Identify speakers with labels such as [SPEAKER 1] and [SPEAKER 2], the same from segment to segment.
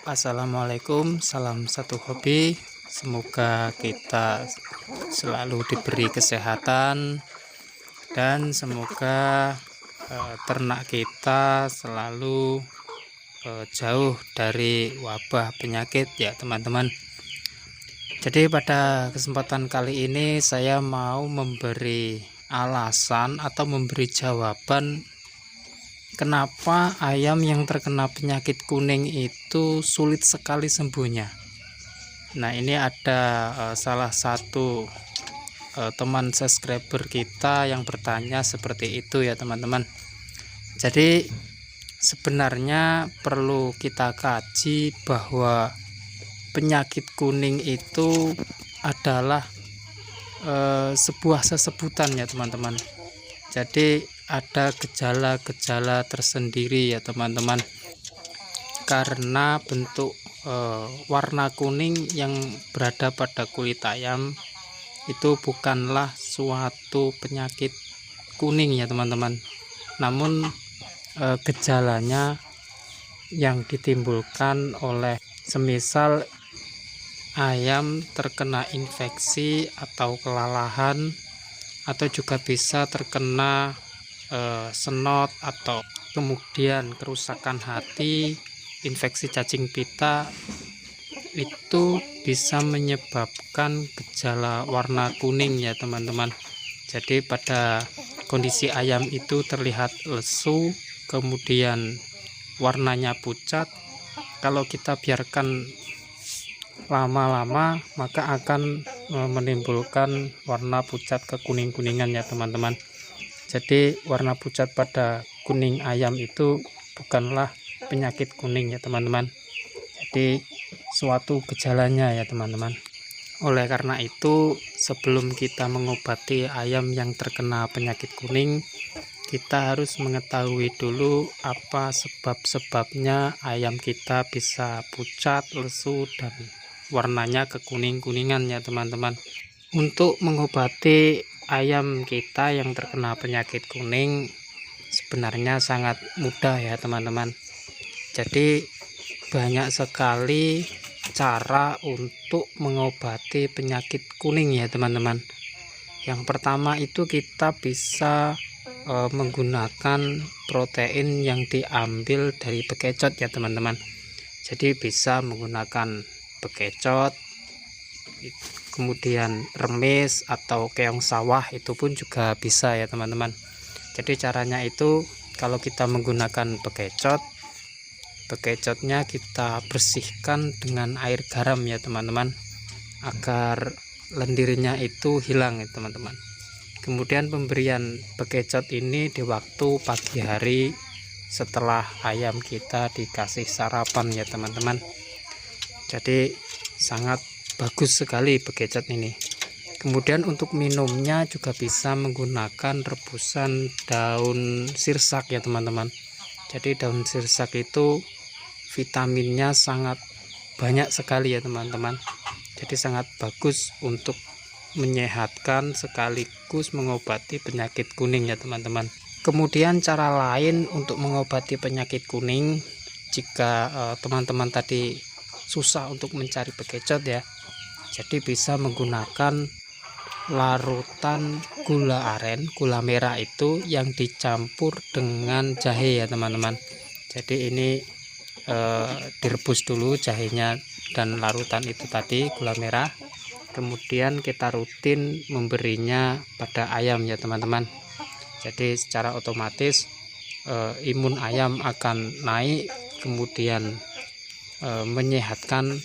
[SPEAKER 1] Assalamualaikum, salam satu hobi. Semoga kita selalu diberi kesehatan dan semoga ternak kita selalu jauh dari wabah penyakit ya teman-teman. Jadi pada kesempatan kali ini saya mau memberi alasan atau memberi jawaban kenapa ayam yang terkena penyakit kuning itu sulit sekali sembuhnya. Nah, ini ada salah satu teman subscriber kita yang bertanya seperti itu ya teman-teman. Jadi sebenarnya perlu kita kaji bahwa penyakit kuning itu adalah sebuah sesebutan ya teman-teman. Jadi ada gejala-gejala tersendiri ya teman-teman, karena bentuk warna kuning yang berada pada kulit ayam itu bukanlah suatu penyakit kuning ya teman-teman, namun gejalanya yang ditimbulkan oleh semisal ayam terkena infeksi atau kelalahan, atau juga bisa terkena senot, atau kemudian kerusakan hati, infeksi cacing pita, itu bisa menyebabkan gejala warna kuning ya teman-teman. Jadi pada kondisi ayam itu terlihat lesu, kemudian warnanya pucat. Kalau kita biarkan lama-lama maka akan menimbulkan warna pucat kekuning-kuningan ya teman-teman. Jadi warna pucat pada kuning ayam itu bukanlah penyakit kuning ya teman-teman. Jadi suatu gejalanya ya teman-teman. Oleh karena itu, sebelum kita mengobati ayam yang terkena penyakit kuning, kita harus mengetahui dulu apa sebab-sebabnya ayam kita bisa pucat, lesu, dan warnanya kekuning-kuningan ya teman-teman. Untuk mengobati ayam kita yang terkena penyakit kuning sebenarnya sangat mudah ya teman-teman. Jadi banyak sekali cara untuk mengobati penyakit kuning ya teman-teman. Yang pertama itu kita bisa menggunakan protein yang diambil dari bekecot ya teman-teman. Jadi bisa menggunakan bekecot, kemudian remis atau keong sawah, itu pun juga bisa ya teman-teman. Jadi caranya itu, kalau kita menggunakan bekecotnya kita bersihkan dengan air garam ya teman-teman, agar lendirnya itu hilang ya teman-teman. Kemudian pemberian bekecot ini di waktu pagi hari setelah ayam kita dikasih sarapan ya teman-teman. Jadi sangat bagus sekali bekecot ini. Kemudian untuk minumnya juga bisa menggunakan rebusan daun sirsak ya teman-teman. Jadi daun sirsak itu vitaminnya sangat banyak sekali ya teman-teman. Jadi sangat bagus untuk menyehatkan sekaligus mengobati penyakit kuning ya teman-teman. Kemudian cara lain untuk mengobati penyakit kuning, jika teman-teman tadi susah untuk mencari bekecot ya, jadi bisa menggunakan larutan gula aren, gula merah itu yang dicampur dengan jahe ya teman-teman. Jadi ini direbus dulu jahenya dan larutan itu tadi, gula merah. Kemudian kita rutin memberinya pada ayam ya teman-teman. Jadi secara otomatis imun ayam akan naik, kemudian menyehatkan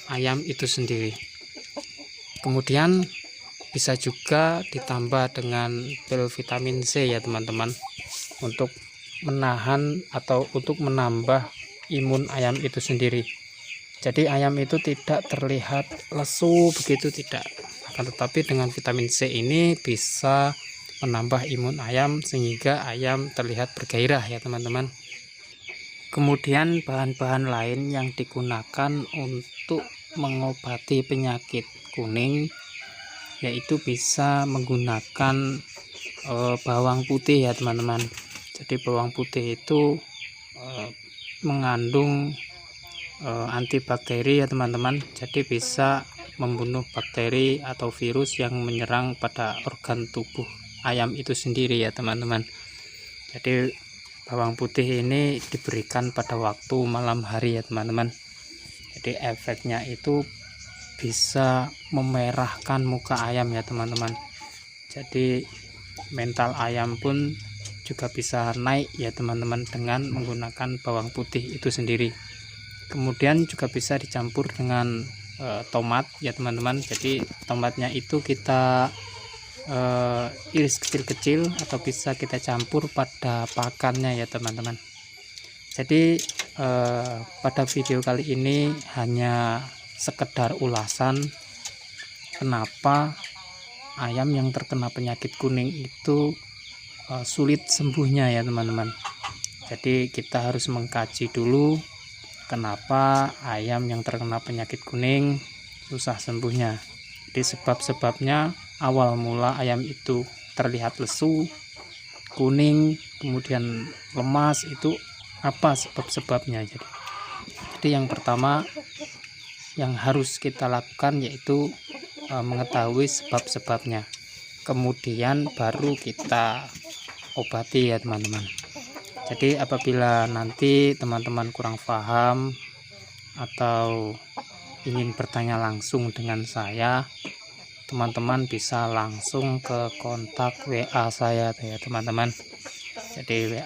[SPEAKER 1] ayam itu sendiri. Kemudian bisa juga ditambah dengan pil vitamin C ya teman-teman, untuk menahan atau untuk menambah imun ayam itu sendiri. Jadi ayam itu tidak terlihat lesu begitu, tidak, akan tetapi dengan vitamin C ini bisa menambah imun ayam sehingga ayam terlihat bergairah ya teman-teman. Kemudian bahan-bahan lain yang digunakan untuk mengobati penyakit kuning yaitu bisa menggunakan bawang putih ya teman-teman. Jadi bawang putih itu mengandung antibakteri ya teman-teman. Jadi bisa membunuh bakteri atau virus yang menyerang pada organ tubuh ayam itu sendiri ya teman-teman. Jadi bawang putih ini diberikan pada waktu malam hari ya teman-teman. Jadi efeknya itu bisa memerahkan muka ayam ya teman-teman. Jadi mental ayam pun juga bisa naik ya teman-teman dengan menggunakan bawang putih itu sendiri. Kemudian juga bisa dicampur dengan tomat ya teman-teman. Jadi tomatnya itu kita iris kecil-kecil atau bisa kita campur pada pakannya ya teman-teman. Jadi pada video kali ini hanya sekedar ulasan kenapa ayam yang terkena penyakit kuning itu sulit sembuhnya ya teman-teman. Jadi kita harus mengkaji dulu kenapa ayam yang terkena penyakit kuning susah sembuhnya. Jadi sebab-sebabnya awal mula ayam itu terlihat lesu, kuning, kemudian lemas, itu apa sebab-sebabnya. Jadi yang pertama yang harus kita lakukan yaitu mengetahui sebab-sebabnya. Kemudian baru kita obati ya teman-teman. Jadi apabila nanti teman-teman kurang paham atau ingin bertanya langsung dengan saya, teman-teman bisa langsung ke kontak WA saya ya teman-teman. Jadi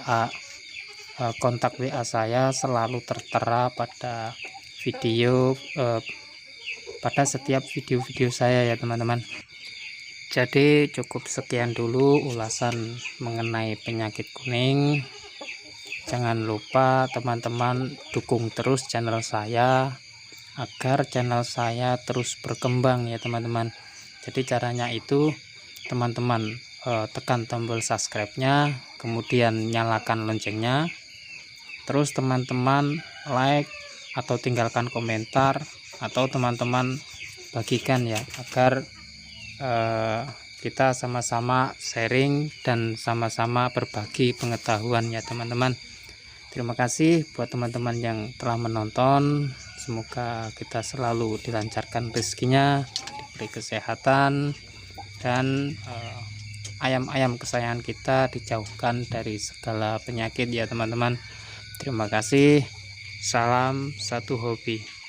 [SPEAKER 1] kontak WA saya selalu tertera pada video pada setiap video-video saya ya teman-teman. Jadi cukup sekian dulu ulasan mengenai penyakit kuning. Jangan lupa teman-teman dukung terus channel saya agar channel saya terus berkembang ya teman-teman. Jadi caranya itu teman-teman tekan tombol subscribe-nya, kemudian nyalakan loncengnya, terus teman-teman like atau tinggalkan komentar, atau teman-teman bagikan ya, agar kita sama-sama sharing dan sama-sama berbagi pengetahuan ya teman-teman. Terima kasih buat teman-teman yang telah menonton. Semoga kita selalu dilancarkan rezekinya, diberi kesehatan, dan ayam-ayam kesayangan kita dijauhkan dari segala penyakit ya teman-teman. Terima kasih. Salam satu hobi.